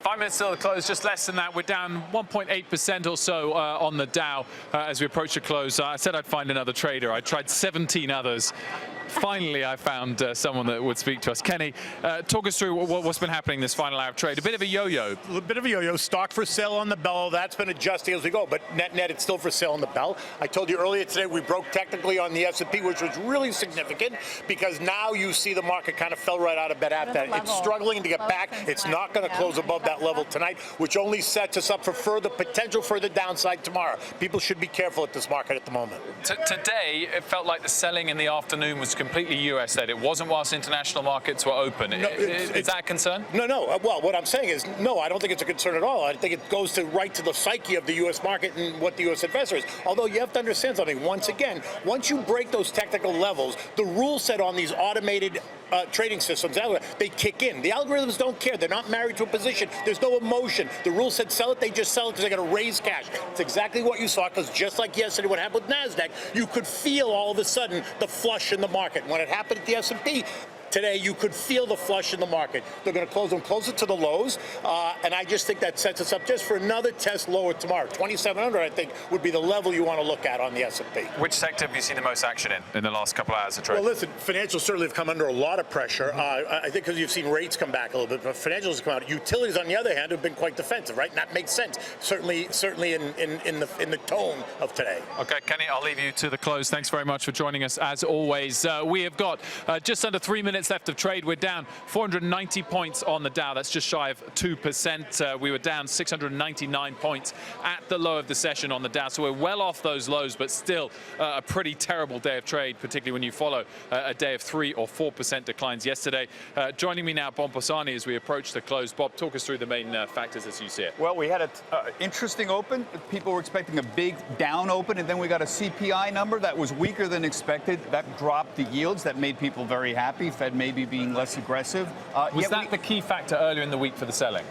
5 minutes till the close, just less than that. We're down 1.8% or so on the Dow as we approach the close. I said I'd find another trader. I tried 17 others. Finally, I found someone that would speak to us. Kenny, talk us through what's been happening this final hour of trade. A bit of a yo-yo. A bit of a yo-yo. Stock for sale on the bell. That's been adjusting as we go, but net, it's still for sale on the bell. I told you earlier today we broke technically on the S&P, which was really significant because now you see the market kind of fell right out of bed at that. It's struggling to get back. It's not going to close above that level tonight, which only sets us up for further downside tomorrow. People should be careful at this market at the moment. Today, it felt like the selling in the afternoon was completely US-led. It wasn't whilst international markets were open. No, is that a concern? No. Well, what I'm saying is, no, I don't think it's a concern at all. I think it goes right to the psyche of the U.S. market and what the U.S. investor is. Although you have to understand something. Once again, once you break those technical levels, the rule set on these automated trading systems, they kick in. The algorithms don't care. They're not married to a position. There's no emotion. The rule said sell it. They just sell it because they're going to raise cash. It's exactly what you saw, because just like yesterday, what happened with NASDAQ, you could feel all of a sudden the flush in the market. When it happened at the S&P, today, you could feel the flush in the market. They're going to close them closer to the lows, and I just think that sets us up just for another test lower tomorrow. 2,700, I think, would be the level you want to look at on the S&P. Which sector have you seen the most action in the last couple of hours of trade? Well, listen, financials certainly have come under a lot of pressure. I think because you've seen rates come back a little bit, but financials have come out. Utilities, on the other hand, have been quite defensive, right? And that makes sense, certainly in the tone of today. Okay, Kenny, I'll leave you to the close. Thanks very much for joining us, as always. We have got just under 3 minutes left of trade. We're down 490 points on the Dow. That's just shy of 2%. We were down 699 points at the low of the session on the Dow. So we're well off those lows, but still a pretty terrible day of trade, particularly when you follow a day of 3 or 4% declines yesterday. Joining me now, Bob Pisani, as we approach the close. Bob, talk us through the main factors as you see it. Well, we had an interesting open. People were expecting a big down open, and then we got a CPI number that was weaker than expected. That dropped the yields. That made people very happy. Fed maybe being less aggressive. Was that the key factor earlier in the week for the selling?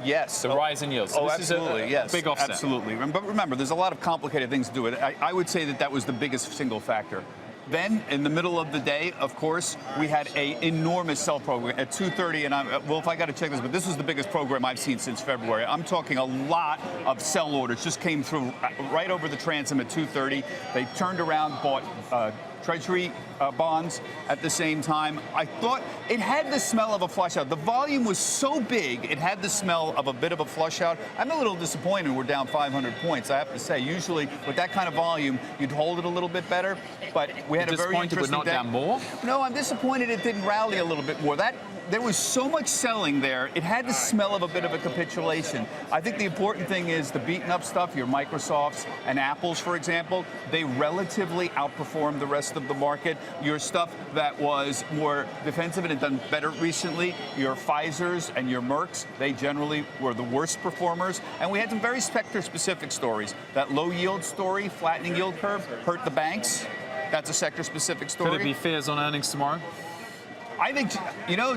Yes. The rise in yields. So this absolutely, is yes. Big offset. Absolutely. But remember, there's a lot of complicated things to do with it. I would say that was the biggest single factor. Then, in the middle of the day, of course, we had an enormous sell program at 2:30, and Wolf, I got to check this, but this was the biggest program I've seen since February. I'm talking a lot of sell orders just came through right over the transom at 2:30. They turned around, bought Treasury bonds at the same time. I thought it had the smell of a flush out. The volume was so big, it had the smell of a bit of a flush out. I'm a little disappointed we're down 500 points, I have to say. Usually, with that kind of volume, you'd hold it a little bit better, but we had a very interesting we're not day. Down more? No, I'm disappointed it didn't rally a little bit more. There was so much selling there, it had the smell of a bit of a capitulation. I think the important thing is the beaten up stuff, your Microsofts and Apples, for example, they relatively outperformed the rest of the market. Your stuff that was more defensive and had done better recently, your Pfizers and your Mercks, they generally were the worst performers. And we had some very sector-specific stories. That low yield story, flattening yield curve, hurt the banks. That's a sector-specific story. Could it be fears on earnings tomorrow? I think,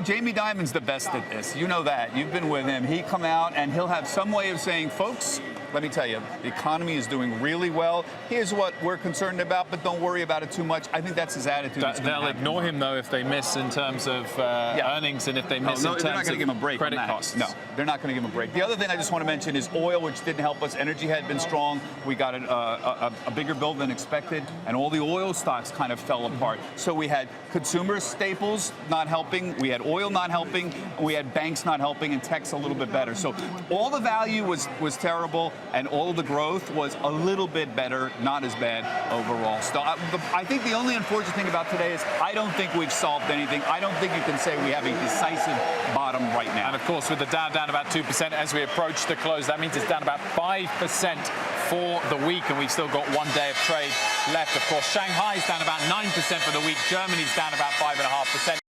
Jamie Dimon's the best at this. You know that. You've been with him. He'll come out and he'll have some way of saying, folks, let me tell you, the economy is doing really well. Here's what we're concerned about, but don't worry about it too much. I think that's his attitude. They'll ignore him, though, if they miss in terms of earnings and if they miss in terms they're not going to give him a break credit costs. No, they're not going to give him a break. The other thing I just want to mention is oil, which didn't help us. Energy had been strong. We got a bigger build than expected, and all the oil stocks kind of fell apart. So we had consumer staples not helping. We had oil not helping. We had banks not helping, and tech's a little bit better. So all the value was terrible, and all of the growth was a little bit better, not as bad overall. So I think the only unfortunate thing about today is I don't think we've solved anything. I don't think you can say we have a decisive bottom right now. And of course, with the Dow down about 2% as we approach the close, that means it's down about 5% for the week, and we've still got 1 day of trade left. Of course, Shanghai's down about 9% for the week. Germany's down about 5.5%.